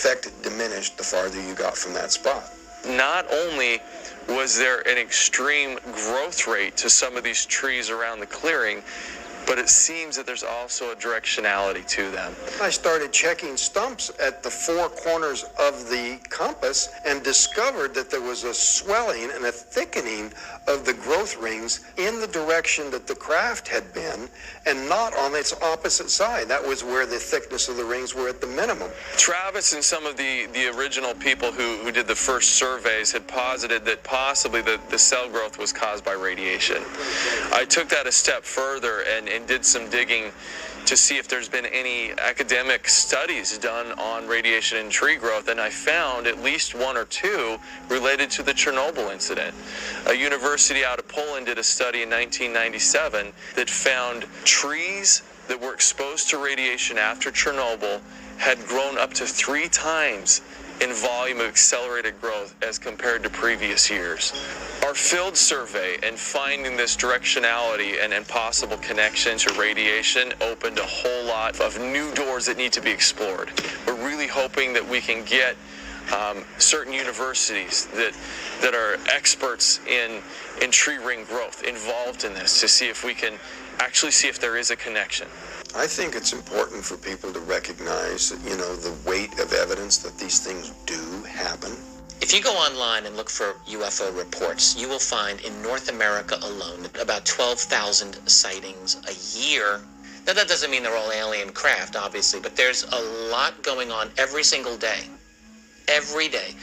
effect diminished the farther you got from that spot. Not only was there an extreme growth rate to some of these trees around the clearing, but it seems that there's also a directionality to them. I started checking stumps at the four corners of the compass and discovered that there was a swelling and a thickening of the growth rings in the direction that the craft had been and not on its opposite side. That was where the thickness of the rings were at the minimum. Travis and some of the original people who did the first surveys had posited that possibly the cell growth was caused by radiation. I took that a step further and did some digging to see if there's been any academic studies done on radiation and tree growth, and I found at least one or two related to the Chernobyl incident. A university out of Poland did a study in 1997 that found trees that were exposed to radiation after Chernobyl had grown up to 3 times in volume of accelerated growth as compared to previous years. Our field survey and finding this directionality and possible connection to radiation opened a whole lot of new doors that need to be explored. We're really hoping that we can get certain universities that are experts in tree ring growth involved in this to see if we can actually see if there is a connection. I think it's important for people to recognize, the weight of evidence that these things do happen. If you go online and look for UFO reports, you will find in North America alone about 12,000 sightings a year. Now, that doesn't mean they're all alien craft, obviously, but there's a lot going on every single day. Every day.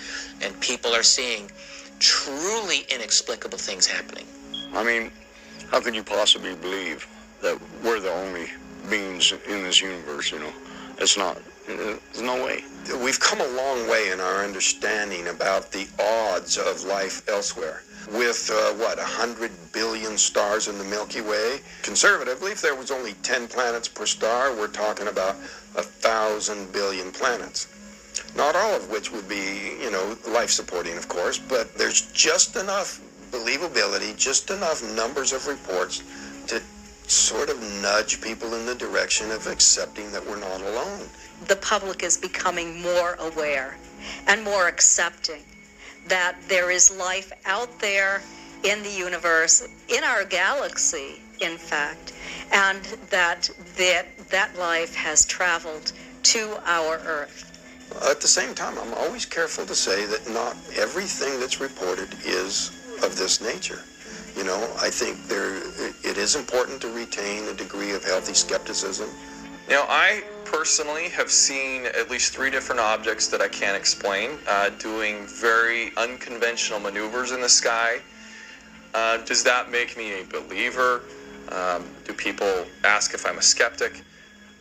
And people are seeing truly inexplicable things happening. I mean, how could you possibly believe that we're the only beings in this universe? It's not. There's no way. We've come a long way in our understanding about the odds of life elsewhere. With, 100 billion stars in the Milky Way? Conservatively, if there was only 10 planets per star, we're talking about 1,000 billion planets. Not all of which would be, life-supporting, of course, but there's just enough believability, just enough numbers of reports to sort of nudge people in the direction of accepting that we're not alone. The public is becoming more aware and more accepting that there is life out there in the universe, in our galaxy, in fact, and that life has traveled to our Earth. At the same time, I'm always careful to say that not everything that's reported is of this nature. I think it is important to retain a degree of healthy skepticism. I personally have seen at least 3 different objects that I can't explain doing very unconventional maneuvers in the sky. Does that make me a believer? Do people ask if I'm a skeptic?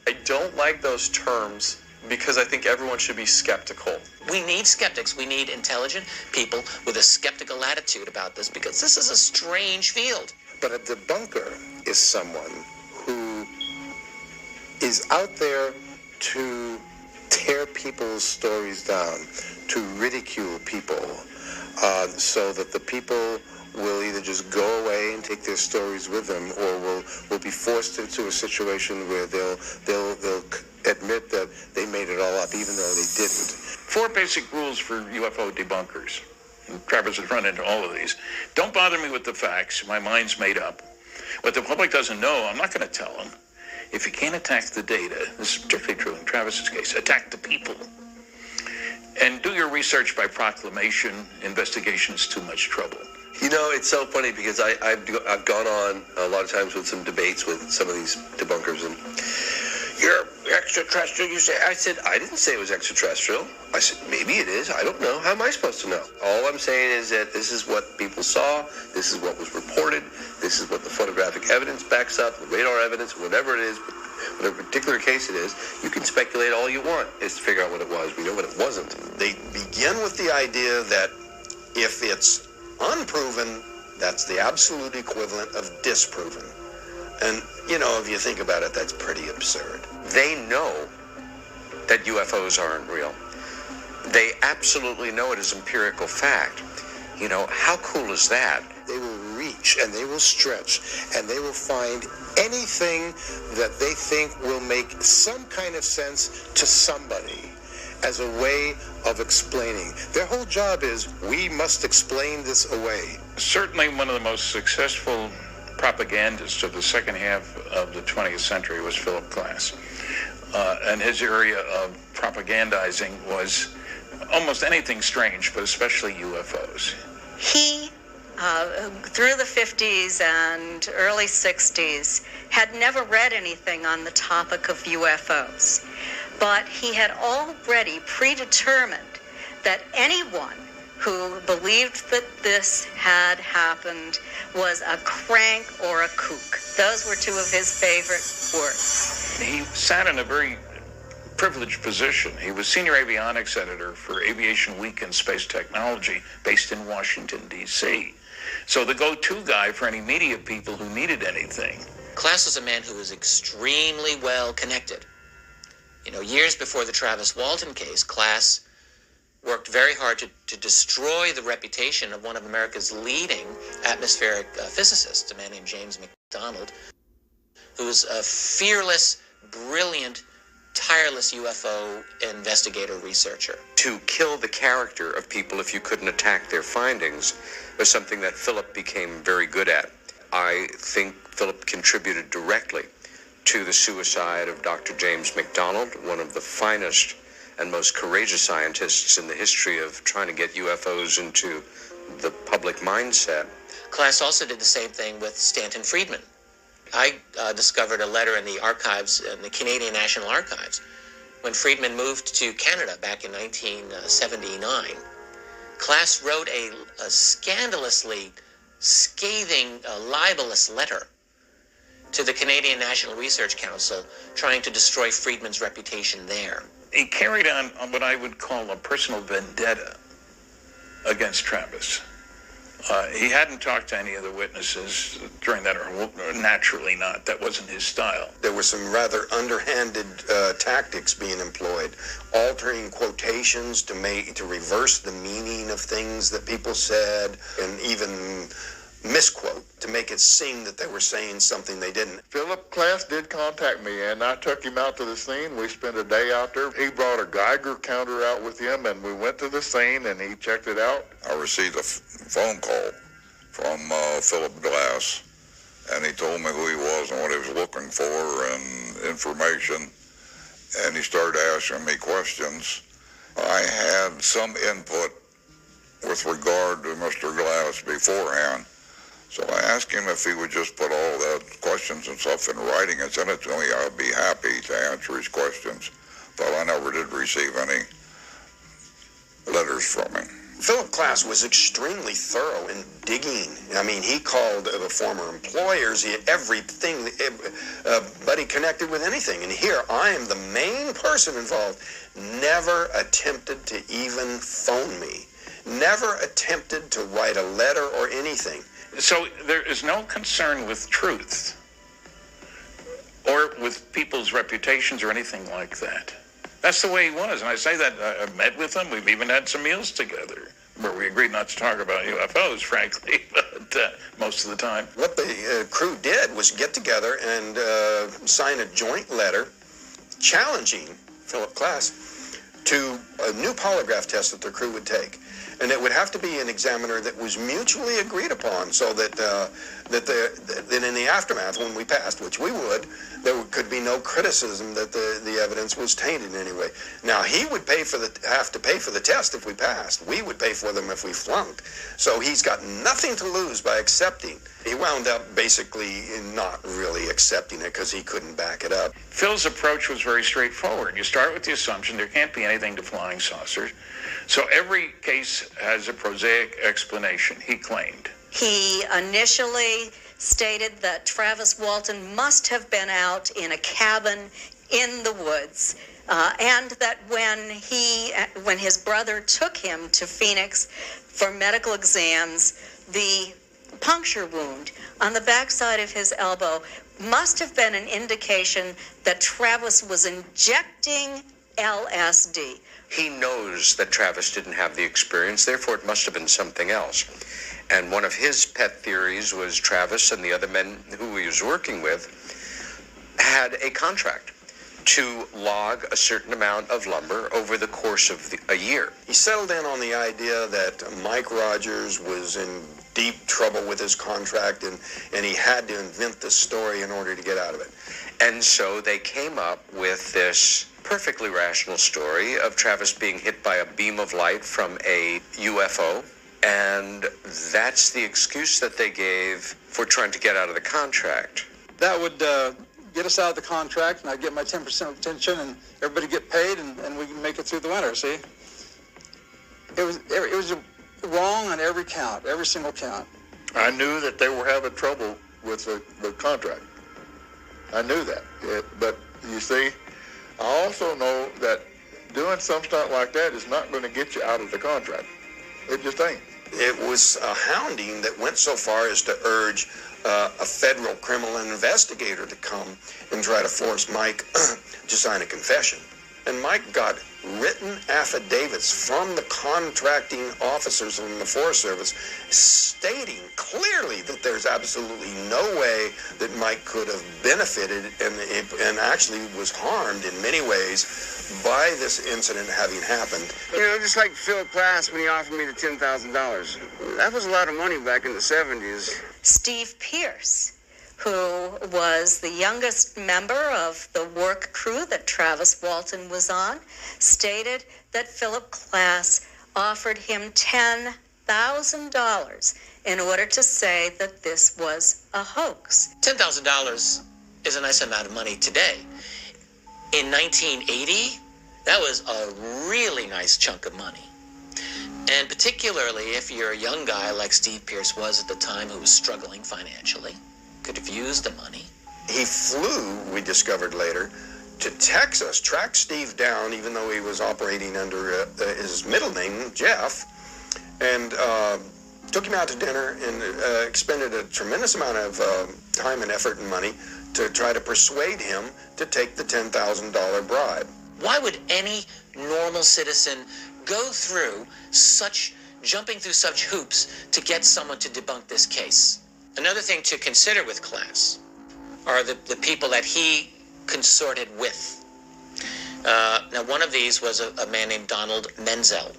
I don't like those terms because I think everyone should be skeptical. We need skeptics. We need intelligent people with a skeptical attitude about this because this is a strange field. But a debunker is someone who is out there to tear people's stories down, to ridicule people, so that the people will either just go away and take their stories with them, or will be forced into a situation where they'll admit that they made it all up, even though they didn't. 4 basic rules for UFO debunkers. Travis has run into all of these. Don't bother me with the facts. My mind's made up. What the public doesn't know, I'm not going to tell them. If you can't attack the data, this is particularly true in Travis's case, attack the people. And do your research by proclamation. Investigation is too much trouble. It's so funny because I've gone on a lot of times with some debates with some of these debunkers, and you're extraterrestrial, you say. I said, I didn't say it was extraterrestrial. I said, maybe it is. I don't know. How am I supposed to know? All I'm saying is that this is what people saw. This is what was reported. This is what the photographic evidence backs up, the radar evidence, whatever it is, whatever particular case it is. You can speculate all you want. It's to figure out what it was. We know what it wasn't. They begin with the idea that if it's unproven, that's the absolute equivalent of disproven. And, if you think about it, that's pretty absurd. They know that UFOs aren't real. They absolutely know it is empirical fact. How cool is that? They will reach and they will stretch and they will find anything that they think will make some kind of sense to somebody. as a way of explaining. Their whole job is, we must explain this away. Certainly one of the most successful propagandists of the second half of the 20th century was Philip Glass. And his area of propagandizing was almost anything strange, but especially UFOs. He, through the 50s and early 60s, had never read anything on the topic of UFOs. But he had already predetermined that anyone who believed that this had happened was a crank or a kook. Those were two of his favorite words. He sat in a very privileged position. He was senior avionics editor for Aviation Week and Space Technology, based in Washington, D.C. So the go-to guy for any media people who needed anything. Glass was a man who was extremely well connected. You know, years before the Travis Walton case, Glass worked very hard to destroy the reputation of one of America's leading atmospheric physicists, a man named James McDonald, who was a fearless, brilliant, tireless UFO investigator researcher. To kill the character of people if you couldn't attack their findings was something that Philip became very good at. I think Philip contributed directly to the suicide of Dr. James McDonald, one of the finest and most courageous scientists in the history of trying to get UFOs into the public mindset. Glass also did the same thing with Stanton Friedman. I discovered a letter in the archives, in the Canadian National Archives, when Friedman moved to Canada back in 1979. Glass wrote a scandalously scathing, libelous letter to the Canadian National Research Council, trying to destroy Friedman's reputation there. He carried on what I would call a personal vendetta against Travis. He hadn't talked to any of the witnesses during that, or naturally not. That wasn't his style. There were some rather underhanded tactics being employed, altering quotations to reverse the meaning of things that people said, and even misquote to make it seem that they were saying something they didn't. Philip Glass did contact me, and I took him out to the scene. We spent a day out there. He brought a Geiger counter out with him, and we went to the scene, and he checked it out. I received a phone call from Philip Glass, and he told me who he was and what he was looking for and information, and he started asking me questions. I had some input with regard to Mr. Glass beforehand. So I asked him if he would just put all the questions and stuff in writing and send it to me. I'd be happy to answer his questions. But I never did receive any letters from him. Philip Glass was extremely thorough in digging. I mean, he called the former employers, everything, buddy connected with anything. And here, I am the main person involved. Never attempted to even phone me. Never attempted to write a letter or anything. So there is no concern with truth or with people's reputations or anything like that. That's the way he was. And I say that I've met with him. We've even had some meals together where we agreed not to talk about UFOs, frankly, but most of the time. What the crew did was get together and sign a joint letter challenging Philip Glass to a new polygraph test that the crew would take. And it would have to be an examiner that was mutually agreed upon, so that that in the aftermath, when we passed, which we would, there could be no criticism that the evidence was tainted in any way. Now, he would have to pay for the test if we passed. We would pay for them if we flunked. So he's got nothing to lose by accepting. He wound up basically not really accepting it because he couldn't back it up. Phil's approach was very straightforward. You start with the assumption there can't be anything to flying saucers. So every case has a prosaic explanation, he claimed. He initially stated that Travis Walton must have been out in a cabin in the woods, and that when his brother took him to Phoenix for medical exams, the puncture wound on the backside of his elbow must have been an indication that Travis was injecting LSD. He knows that Travis didn't have the experience, therefore it must have been something else. And one of his pet theories was Travis and the other men who he was working with had a contract to log a certain amount of lumber over the course of a year. He settled in on the idea that Mike Rogers was in deep trouble with his contract, and he had to invent this story in order to get out of it. And so they came up with this perfectly rational story of Travis being hit by a beam of light from a U.F.O. And that's the excuse that they gave for trying to get out of the contract. That would get us out of the contract, and I'd get my 10% retention, and everybody get paid, and we can make it through the winter, see? It was wrong on every count, every single count. I knew that they were having trouble with the contract. I knew that. But you see, I also know that doing some stunt like that is not going to get you out of the contract. It just ain't. It was a hounding that went so far as to urge a federal criminal investigator to come and try to force Mike to sign a confession. And Mike got written affidavits from the contracting officers in the Forest Service stating clearly that there's absolutely no way that Mike could have benefited and actually was harmed in many ways by this incident having happened. You know, just like Philip Glass when he offered me the $10,000. That was a lot of money back in the 70s. Steve Pierce, who was the youngest member of the work crew that Travis Walton was on, stated that Philip Glass offered him $10,000 in order to say that this was a hoax. $10,000 is a nice amount of money today. In 1980, that was a really nice chunk of money. And particularly if you're a young guy like Steve Pierce was at the time, who was struggling financially, could have used the money. He flew, we discovered later, to Texas, tracked Steve down, even though he was operating under his middle name, Jeff, and took him out to dinner and expended a tremendous amount of time and effort and money to try to persuade him to take the $10,000 bribe. Why would any normal citizen go through jumping through such hoops to get someone to debunk this case? Another thing to consider with Glass are the people that he consorted with. Now, one of these was a man named Donald Menzel.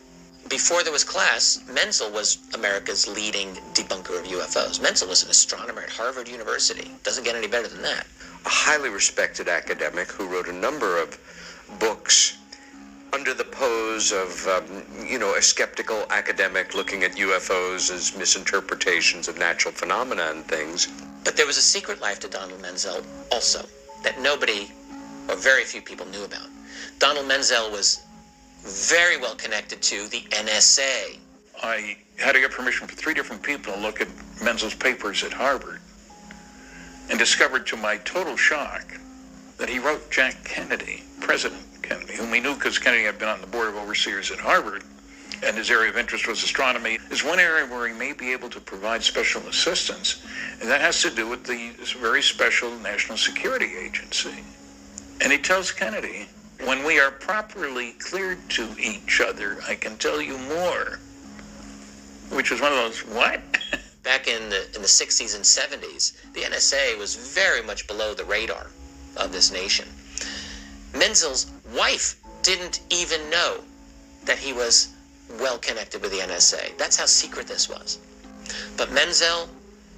Before there was Glass, Menzel was America's leading debunker of UFOs. Menzel was an astronomer at Harvard University. Doesn't get any better than that. A highly respected academic who wrote a number of books under the pose of, a skeptical academic looking at UFOs as misinterpretations of natural phenomena and things. But there was a secret life to Donald Menzel also that nobody or very few people knew about. Donald Menzel was very well connected to the NSA. I had to get permission from 3 different people to look at Menzel's papers at Harvard and discovered to my total shock that he wrote Jack Kennedy, President Kennedy, whom we knew because Kennedy had been on the board of overseers at Harvard, and his area of interest was astronomy, is one area where he may be able to provide special assistance, and that has to do with the very special National Security Agency. And he tells Kennedy, when we are properly cleared to each other, I can tell you more. Which was one of those, what? Back in the 60s and 70s, the NSA was very much below the radar of this nation. Menzel's wife didn't even know that he was well connected with the NSA. That's how secret this was. But Menzel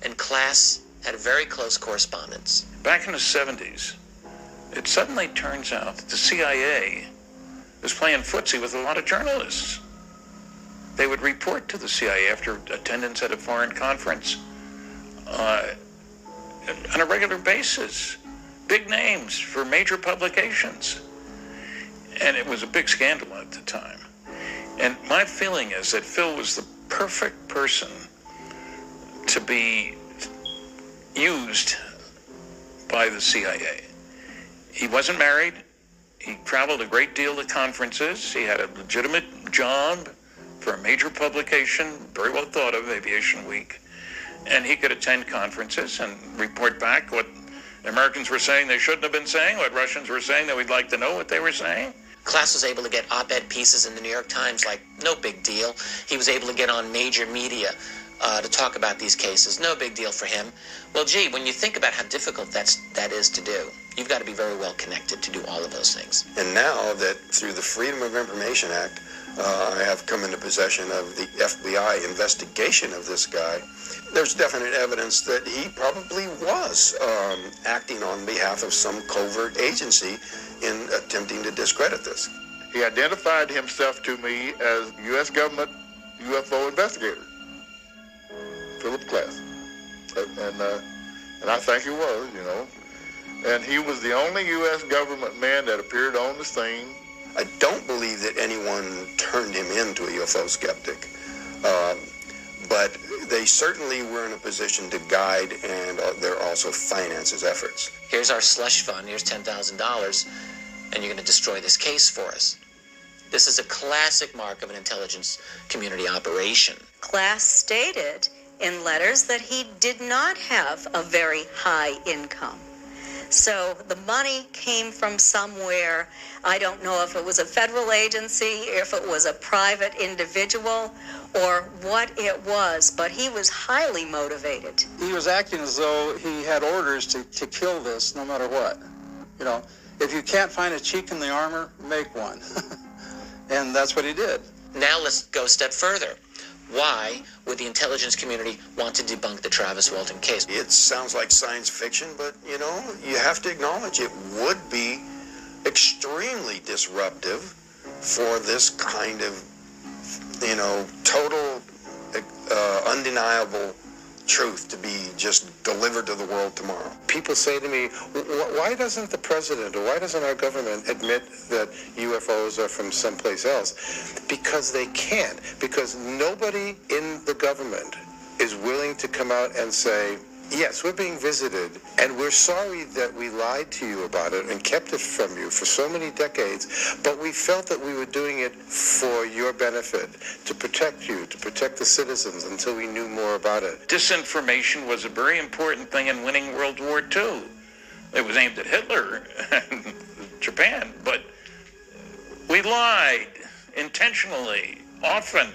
and Glass had a very close correspondence. Back in the 70s, it suddenly turns out that the CIA was playing footsie with a lot of journalists. They would report to the CIA after attendance at a foreign conference on a regular basis. Big names for major publications. And it was a big scandal at the time. And my feeling is that Phil was the perfect person to be used by the CIA. He wasn't married. He traveled a great deal to conferences. He had a legitimate job for a major publication, very well thought of, Aviation Week. And he could attend conferences and report back what Americans were saying they shouldn't have been saying, what Russians were saying that we'd like to know what they were saying. Glass was able to get op-ed pieces in the New York Times like no big deal. He was able to get on major media to talk about these cases. No big deal for him. Well, gee, when you think about how difficult that is to do, You've got to be very well connected to do all of those things. And now that through the Freedom of Information Act, I have come into possession of the FBI investigation of this guy, there's definite evidence that he probably was acting on behalf of some covert agency in attempting to discredit this. He identified himself to me as U.S. government UFO investigator, Philip Glass. And I think he was, you know. And he was the only U.S. government man that appeared on the scene. I don't believe that anyone turned him into a UFO skeptic, but they certainly were in a position to guide and they're also finance his efforts. Here's our slush fund, here's $10,000, and you're going to destroy this case for us. This is a classic mark of an intelligence community operation. Glass stated in letters that he did not have a very high income. So the money came from somewhere. I don't know if it was a federal agency, if it was a private individual, or what it was, but he was highly motivated. He was acting as though he had orders to kill this no matter what. You know, if you can't find a chink in the armor, make one. And that's what he did. Now let's go a step further. Why would the intelligence community want to debunk the Travis Walton case? It sounds like science fiction, but, you know, you have to acknowledge it would be extremely disruptive for this kind of, you know, total, undeniable truth to be just delivered to the world tomorrow. People say to me, why doesn't the president or why doesn't our government admit that UFOs are from someplace else? Because they can't. Because nobody in the government is willing to come out and say, yes, we're being visited, and we're sorry that we lied to you about it and kept it from you for so many decades, but we felt that we were doing it for your benefit, to protect you, to protect the citizens until we knew more about it. Disinformation was a very important thing in winning World War II. It was aimed at Hitler and Japan, but we lied intentionally, often,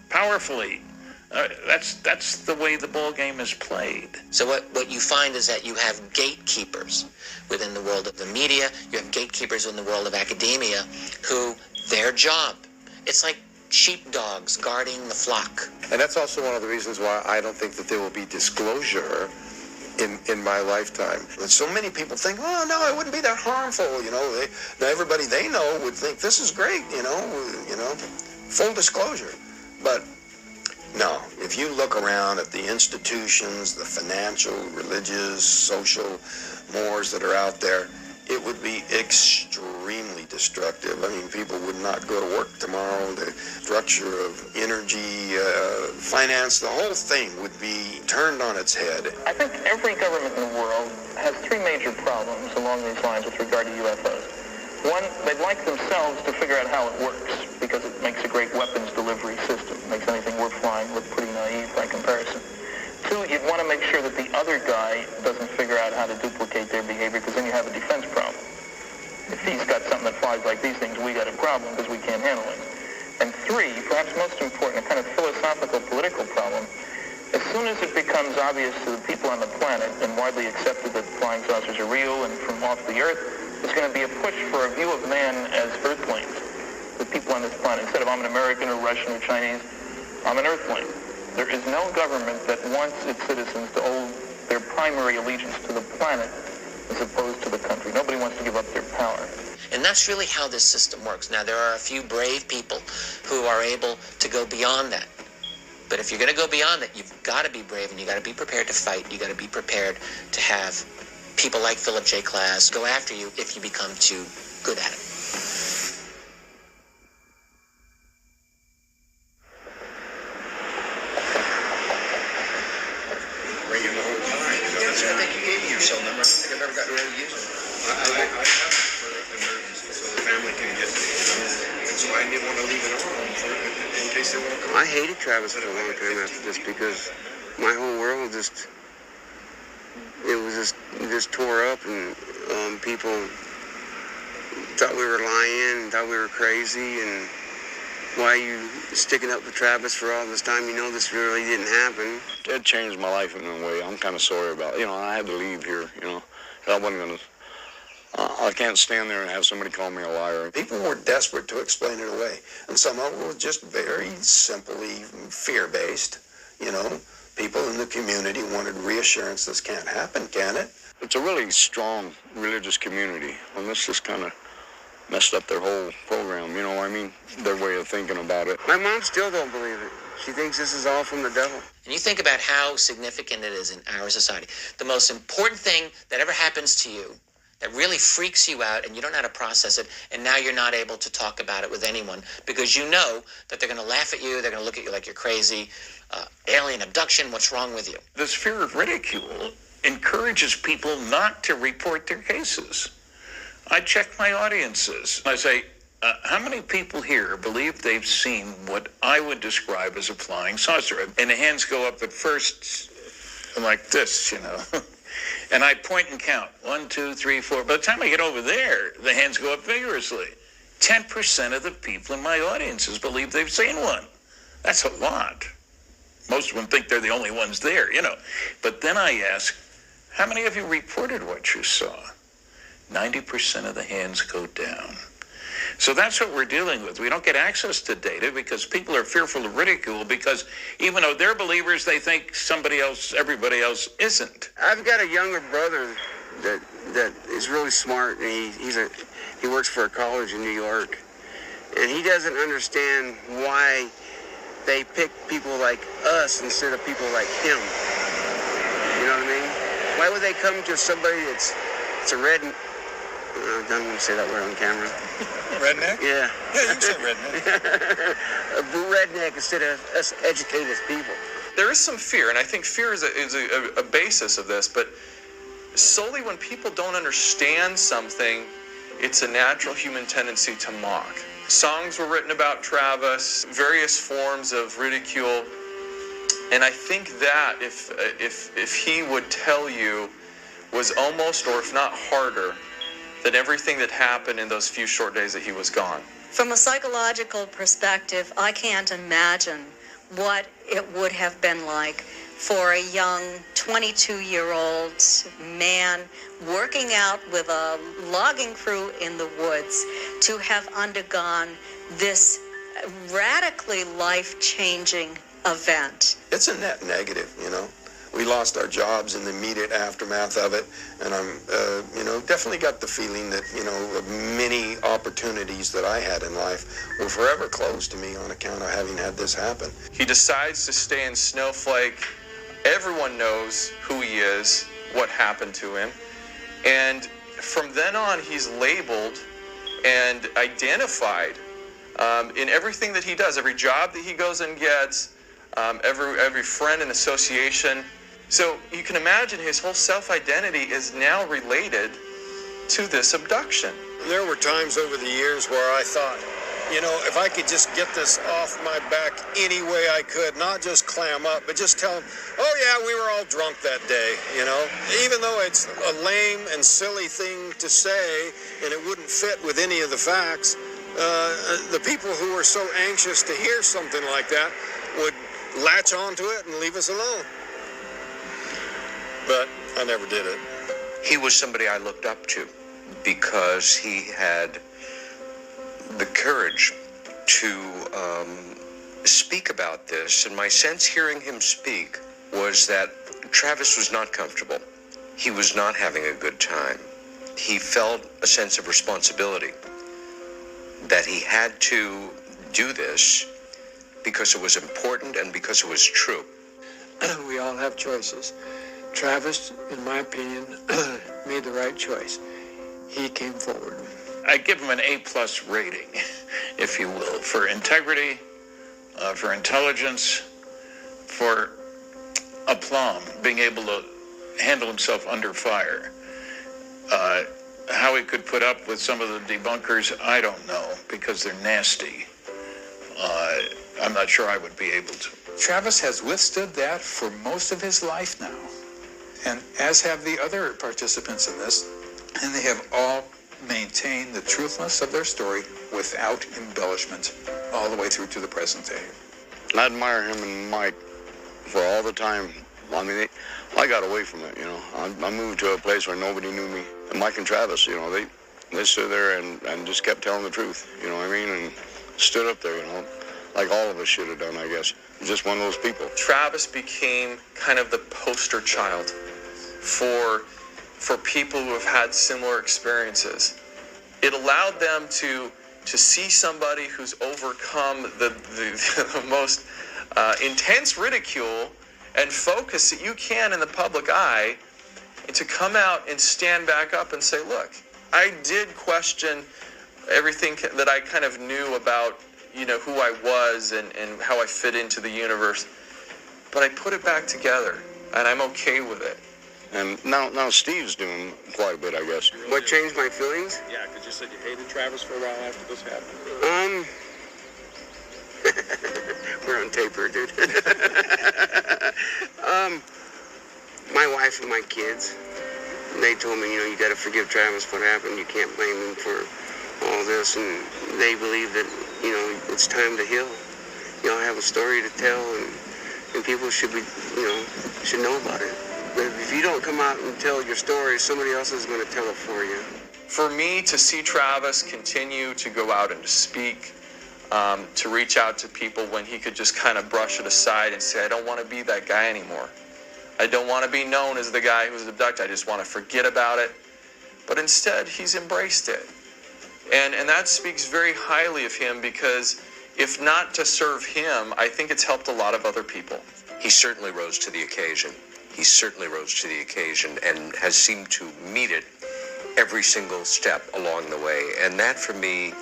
powerfully. That's the way the ball game is played. So what you find is that you have gatekeepers within the world of the media, you have gatekeepers in the world of academia who, their job, it's like sheepdogs guarding the flock. And that's also one of the reasons why I don't think that there will be disclosure in my lifetime. So many people think, oh, no, it wouldn't be that harmful, you know. Everybody they know would think this is great, you know, full disclosure. But no, if you look around at the institutions, the financial, religious, social mores that are out there, it would be extremely destructive. I mean, people would not go to work tomorrow. The structure of energy, finance, the whole thing would be turned on its head. I think every government in the world has three major problems along these lines with regard to UFOs. One, they'd like themselves to figure out how it works because it makes a great weapons delivery system. It makes anything worth flying look pretty naive by comparison. Two, you'd want to make sure that the other guy doesn't figure out how to duplicate their behavior because then you have a defense problem. If he's got something that flies like these things, we got a problem because we can't handle it. And three, perhaps most important, a kind of philosophical political problem. As soon as it becomes obvious to the people on the planet and widely accepted that flying saucers are real and from off the Earth, there's going to be a push for a view of man as earthlings. The people on this planet, instead of I'm an American or Russian or Chinese, I'm an earthling. There is no government that wants its citizens to owe their primary allegiance to the planet as opposed to the country. Nobody wants to give up their power. And that's really how this system works. Now, there are a few brave people who are able to go beyond that. But if you're going to go beyond that, you've got to be brave and you've got to be prepared to fight. You've got to be prepared to have people like Philip J. Glass go after you if you become too good at it. Ring him the whole time. I think you gave me your cell number. I don't think I've ever gotten around to using it. I have it for emergency, so the family can get me. And so I didn't want to leave it on in case they want to call. I hated Travis for a long time after this because my whole world just tore up, and people thought we were lying and thought we were crazy, and why are you sticking up with Travis for all this time? You know this really didn't happen. It changed my life in a way. I'm kind of sorry about it. You know, I had to leave here, you know. I wasn't going to I can't stand there and have somebody call me a liar. People were desperate to explain it away, and some of it was just very simply fear-based. You know, people in the community wanted reassurance. This can't happen, can it? It's a really strong religious community, and this just kind of messed up their whole program, you know what I mean? Their way of thinking about it. My mom still don't believe it. She thinks this is all from the devil. And you think about how significant it is in our society. The most important thing that ever happens to you that really freaks you out and you don't know how to process it, and now you're not able to talk about it with anyone because you know that they're going to laugh at you, they're going to look at you like you're crazy, alien abduction, what's wrong with you? This fear of ridicule encourages people not to report their cases. I check my audiences. I say, how many people here believe they've seen what I would describe as a flying saucer? And the hands go up at first like this, you know. And I point and count. 1, 2, 3, 4. By the time I get over there, the hands go up vigorously. 10% of the people in my audiences believe they've seen one. That's a lot. Most of them think they're the only ones there, you know. But then I ask, how many of you reported what you saw? 90% of the hands go down. So that's what we're dealing with. We don't get access to data because people are fearful of ridicule because even though they're believers, they think everybody else isn't. I've got a younger brother that is really smart, and he works for a college in New York, and he doesn't understand why they pick people like us instead of people like him. You know what I mean? Why would they come to somebody that's a red... I don't want to say that word on camera. Redneck? Yeah. Yeah, you can say redneck. A redneck instead of us educated people. There is some fear, and I think fear is a basis of this, but solely when people don't understand something, it's a natural human tendency to mock. Songs were written about Travis, various forms of ridicule, and I think that if he would tell you was almost, or if not harder, than everything that happened in those few short days that he was gone. From a psychological perspective, I can't imagine what it would have been like for a young 22-year-old man working out with a logging crew in the woods to have undergone this radically life-changing event. It's a net negative, you know. We lost our jobs in the immediate aftermath of it, and I'm, definitely got the feeling that, many opportunities that I had in life were forever closed to me on account of having had this happen. He decides to stay in Snowflake. Everyone knows who he is, what happened to him, and from then on, he's labeled and identified in everything that he does, every job that he goes and gets, every friend and association. So you can imagine his whole self-identity is now related to this abduction. There were times over the years where I thought, if I could just get this off my back any way I could, not just clam up, but just tell them, oh yeah, we were all drunk that day, Even though it's a lame and silly thing to say, and it wouldn't fit with any of the facts, the people who were so anxious to hear something like that would latch onto it and leave us alone. But I never did it. He was somebody I looked up to because he had the courage to speak about this. And my sense hearing him speak was that Travis was not comfortable. He was not having a good time. He felt a sense of responsibility that he had to do this because it was important and because it was true. We all have choices. Travis, in my opinion, made the right choice. He came forward. I give him an A+ rating, if you will, for integrity, for intelligence, for aplomb, being able to handle himself under fire. How he could put up with some of the debunkers, I don't know, because they're nasty. I'm not sure I would be able to. Travis has withstood that for most of his life now, and as have the other participants in this, and they have all maintained the truthfulness of their story without embellishment all the way through to the present day. I admire him and Mike for all the time. I mean, I got away from it, I moved to a place where nobody knew me, Mike and Travis, you know, they stood there and just kept telling the truth, you know what I mean, and stood up there, you know, like all of us should have done, I guess. Just one of those people. Travis became kind of the poster child for people who have had similar experiences. It allowed them to see somebody who's overcome the most intense ridicule and focus that you can in the public eye, and to come out and stand back up and say, look, I did question everything that I kind of knew about, you know, who I was and how I fit into the universe, but I put it back together, and I'm okay with it. And now Steve's doing quite a bit, I guess. What changed my feelings? Yeah, because you said you hated Travis for a while after this happened. We're on tape here, dude. My wife and my kids, they told me, you know, you got to forgive Travis what happened. You can't blame him for all this, and they believe that, you know, it's time to heal. You know, I have a story to tell, and people should be, you know, should know about it. But if you don't come out and tell your story, somebody else is going to tell it for you. For me to see Travis continue to go out and to speak, to reach out to people when he could just kind of brush it aside and say, I don't want to be that guy anymore. I don't want to be known as the guy who was abducted. I just want to forget about it. But instead, he's embraced it. And that speaks very highly of him, because if not to serve him, I think it's helped a lot of other people. He certainly rose to the occasion. He certainly rose to the occasion and has seemed to meet it every single step along the way. And that, for me,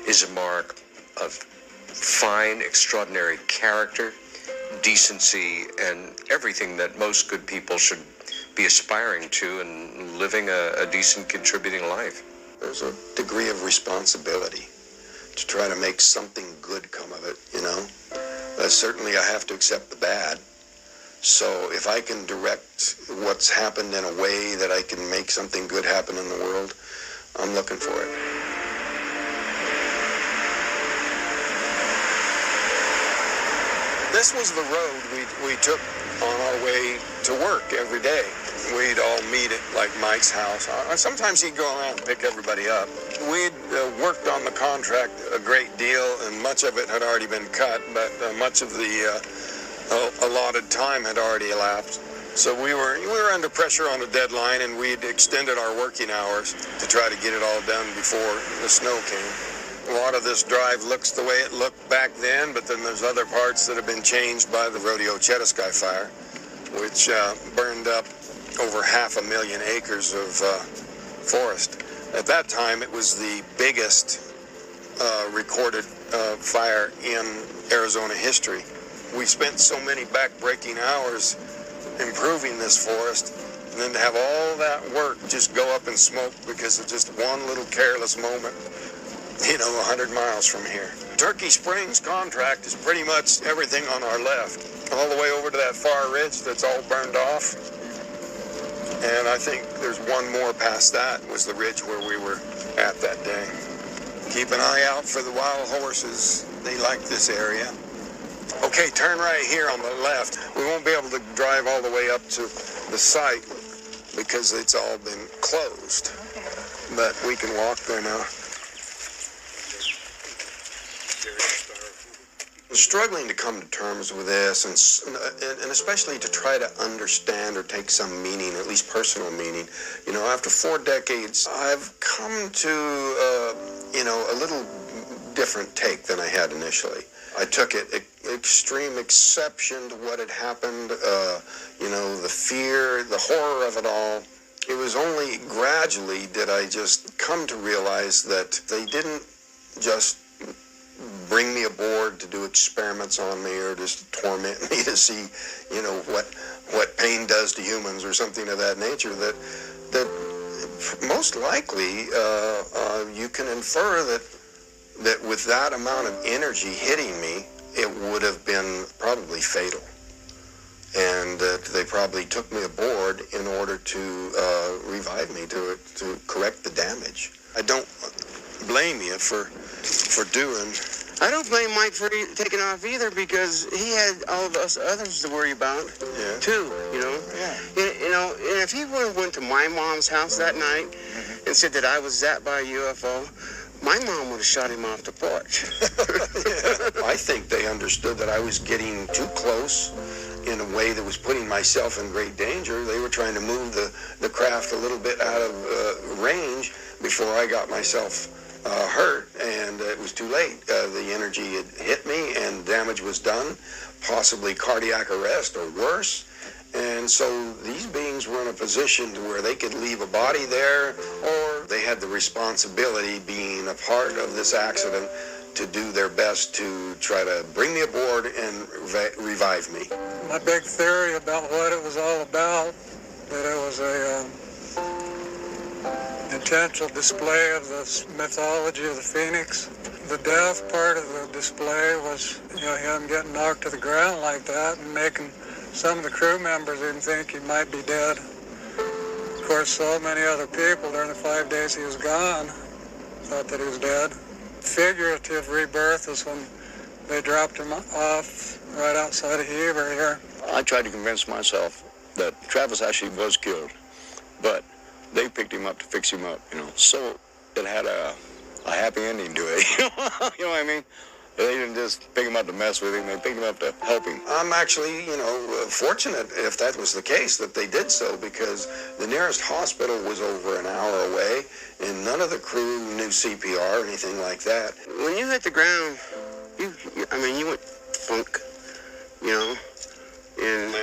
is a mark of fine, extraordinary character, decency, and everything that most good people should be aspiring to and living a decent, contributing life. There's a degree of responsibility to try to make something good come of it, you know. Certainly I have to accept the bad. So if I can direct what's happened in a way that I can make something good happen in the world, I'm looking for it. This was the road we took on our way to work every day. We'd all meet at like Mike's house. Sometimes he'd go around and pick everybody up. We'd worked on the contract a great deal, and much of it had already been cut, but much of the allotted time had already elapsed. So we were under pressure on a deadline, and we'd extended our working hours to try to get it all done before the snow came. A lot of this drive looks the way it looked back then, but then there's other parts that have been changed by the Rodeo Chetasky fire, which burned up over 500,000 acres of forest. At that time, it was the biggest recorded fire in Arizona history. We spent so many back-breaking hours improving this forest, and then to have all that work just go up in smoke because of just one little careless moment, you know, 100 miles from here. Turkey Springs contract is pretty much everything on our left, all the way over to that far ridge that's all burned off. And I think there's one more past that, was the ridge where we were at that day. Keep an eye out for the wild horses. They like this area. Okay, turn right here on the left. We won't be able to drive all the way up to the site because it's all been closed. But we can walk there now. I'm struggling to come to terms with this, and especially to try to understand or take some meaning, at least personal meaning. You know, after 4 decades, I've come to, a little different take than I had initially. I took extreme exception to what had happened, the fear, the horror of it all. It was only gradually did I just come to realize that they didn't just bring me aboard to do experiments on me or just torment me to see, what pain does to humans or something of that nature. That most likely you can infer that with that amount of energy hitting me, it would have been probably fatal. And that they probably took me aboard in order to revive me, to correct the damage. I don't blame you for doing I don't blame Mike for taking off either, because he had all of us others to worry about, too, you know? You know, and if he would have went to my mom's house that night and said that I was zapped by a UFO, my mom would have shot him off the porch. I think they understood that I was getting too close in a way that was putting myself in great danger. They were trying to move the craft a little bit out of range before I got myself hurt, and it was too late. The energy had hit me and damage was done, possibly cardiac arrest or worse. And so these beings were in a position to where they could leave a body there, or they had the responsibility, being a part of this accident, to do their best to try to bring me aboard and revive me. My big theory about what it was all about, that it was a intentional display of the mythology of the Phoenix. The death part of the display was, you know, him getting knocked to the ground like that and making some of the crew members even think he might be dead. Of course, so many other people during the 5 days he was gone thought that he was dead. Figurative rebirth is when they dropped him off right outside of Heber here. I tried to convince myself that Travis actually was killed, but they picked him up to fix him up, you know. So it had a happy ending to it. You know what I mean? They didn't just pick him up to mess with him, they picked him up to help him. I'm actually, you know, fortunate, if that was the case, that they did so, because the nearest hospital was over an hour away, and none of the crew knew CPR or anything like that. When you hit the ground, you went funk, you know, and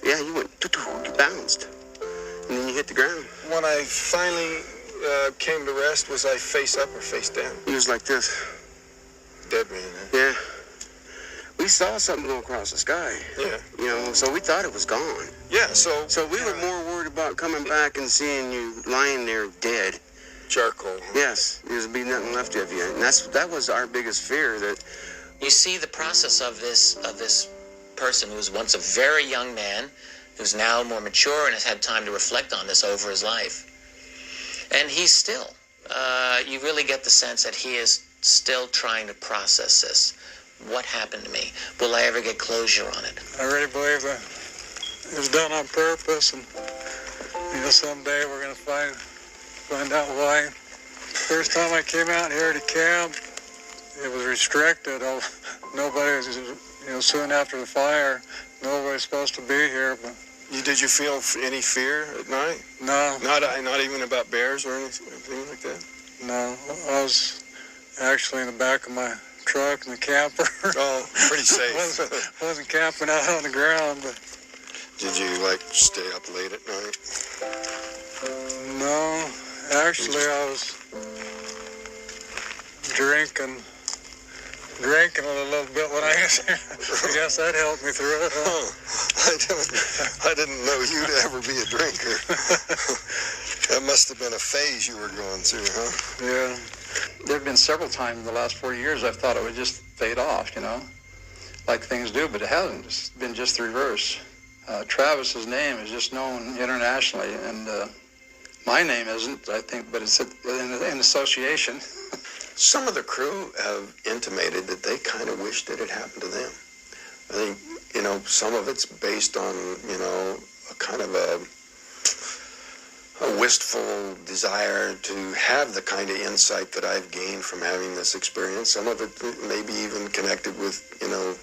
yeah, you went, you bounced, and then you hit the ground. When I finally came to rest, was I face up or face down? He was like this. Dead man, huh? Yeah. We saw something go across the sky. Yeah. You know, so we thought it was gone. Yeah, so we were more worried about coming back and seeing you lying there dead. Charcoal. Yes, there's be nothing left of you, and that was our biggest fear. That you see the process of this person who was once a very young man, who's now more mature and has had time to reflect on this over his life, and he's still. You really get the sense that he is still trying to process this. What happened to me? Will I ever get closure on it? I really believe that it was done on purpose, and you know, someday we're going to find out why. First time I came out here to camp, it was restricted. Nobody was, you know, soon after the fire, nobody was supposed to be here. But did you feel any fear at night? No. Not even about bears or anything like that? No, I was actually in the back of my truck in the camper. Oh, pretty safe. wasn't camping out on the ground, but. Did you stay up late at night? No, actually I was drinking a little bit when I was here. I guess that helped me through it. Huh? I didn't know you'd ever be a drinker. That must have been a phase you were going through, huh? Yeah. There have been several times in the last 4 years I've thought it would just fade off, you know, like things do, but it hasn't. It's been just the reverse. Travis's name is just known internationally, and my name isn't, I think, but it's in association. Some of the crew have intimated that they kind of wish that it happened to them. I think, you know, some of it's based on, you know, a kind of a wistful desire to have the kind of insight that I've gained from having this experience. Some of it may be even connected with, you know,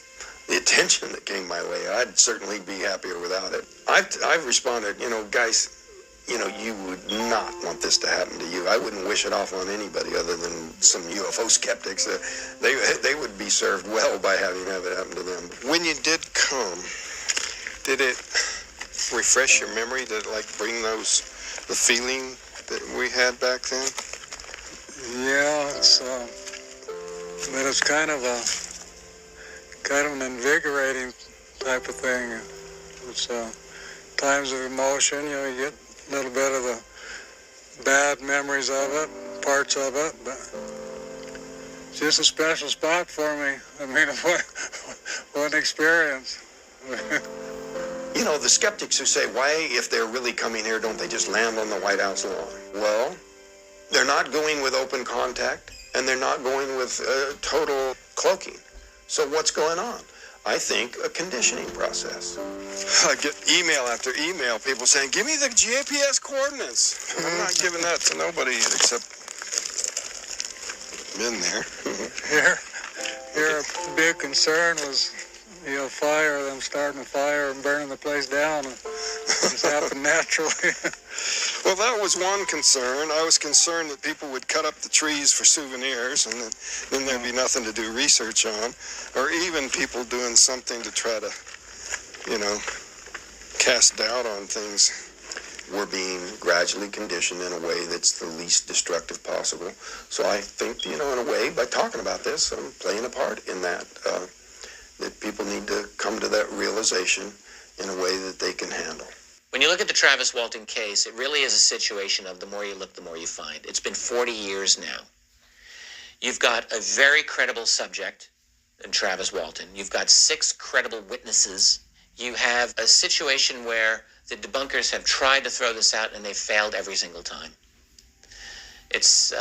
the attention that came my way. I'd certainly be happier without it. I've responded, you know, guys, you know, you would not want this to happen to you. I wouldn't wish it off on anybody other than some UFO skeptics. They would be served well by having it happen to them. When you did come, did it refresh your memory to bring the feeling that we had back then? Yeah, but it's kind of an invigorating type of thing. It's times of emotion, you know, you get a little bit of the bad memories of it, parts of it, but it's just a special spot for me. I mean, what an experience. You know, the skeptics who say, why, if they're really coming here, don't they just land on the White House lawn? Well, they're not going with open contact, and they're not going with total cloaking. So what's going on? I think a conditioning process. I get email after email, people saying, give me the GPS coordinates. I'm not giving that to nobody except been there. Your big concern was, fire, them starting a fire and burning the place down. It just happened naturally. Well, that was one concern. I was concerned that people would cut up the trees for souvenirs, and then there'd be nothing to do research on, or even people doing something to try to, cast doubt on things. We're being gradually conditioned in a way that's the least destructive possible. So I think, in a way, by talking about this, I'm playing a part in that, that people need to come to that realization in a way that they can handle. When you look at the Travis Walton case, it really is a situation of the more you look, the more you find. It's been 40 years now. You've got a very credible subject in Travis Walton. You've got 6 credible witnesses. You have a situation where the debunkers have tried to throw this out and they've failed every single time. It's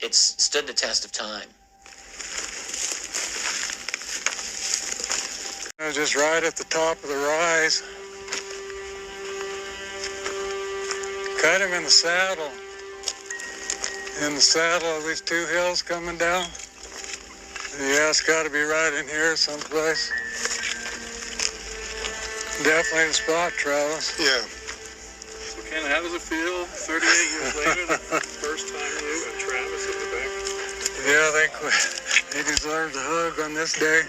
stood the test of time. I was just right at the top of the rise. Cut him in the saddle. In the saddle of these 2 hills coming down. Yeah, it's got to be right in here someplace. Definitely the spot, Travis. Yeah. So, Ken, how does it feel 38 years later, the first time you and Travis at the back? Yeah, I think he deserves a hug on this day.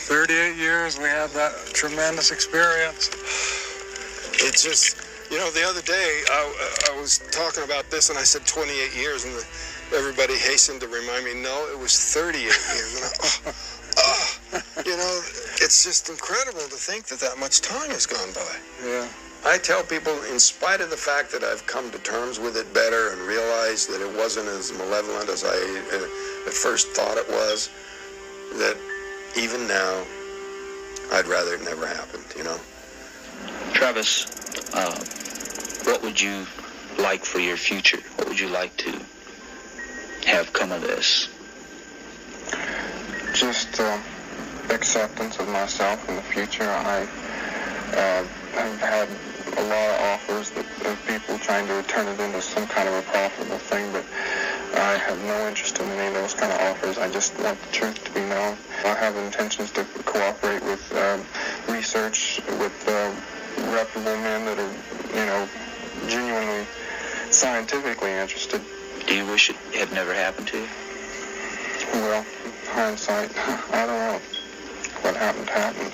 38 years, we had that tremendous experience. It's just, the other day, I was talking about this, and I said 28 years, and everybody hastened to remind me, no, it was 38 years. And it's just incredible to think that much time has gone by. Yeah. I tell people, in spite of the fact that I've come to terms with it better and realized that it wasn't as malevolent as I at first thought it was, that even now, I'd rather it never happened, Travis, what would you like for your future? What would you like to have come of this? Just acceptance of myself in the future. I have had a lot of offers of people trying to turn it into some kind of a profitable thing, but I have no interest in any of those kind of offers. I just want the truth to be known. I have intentions to cooperate with research, with reputable men that are, genuinely scientifically interested. Do you wish it had never happened to you? Well, hindsight, I don't know. What happened happened.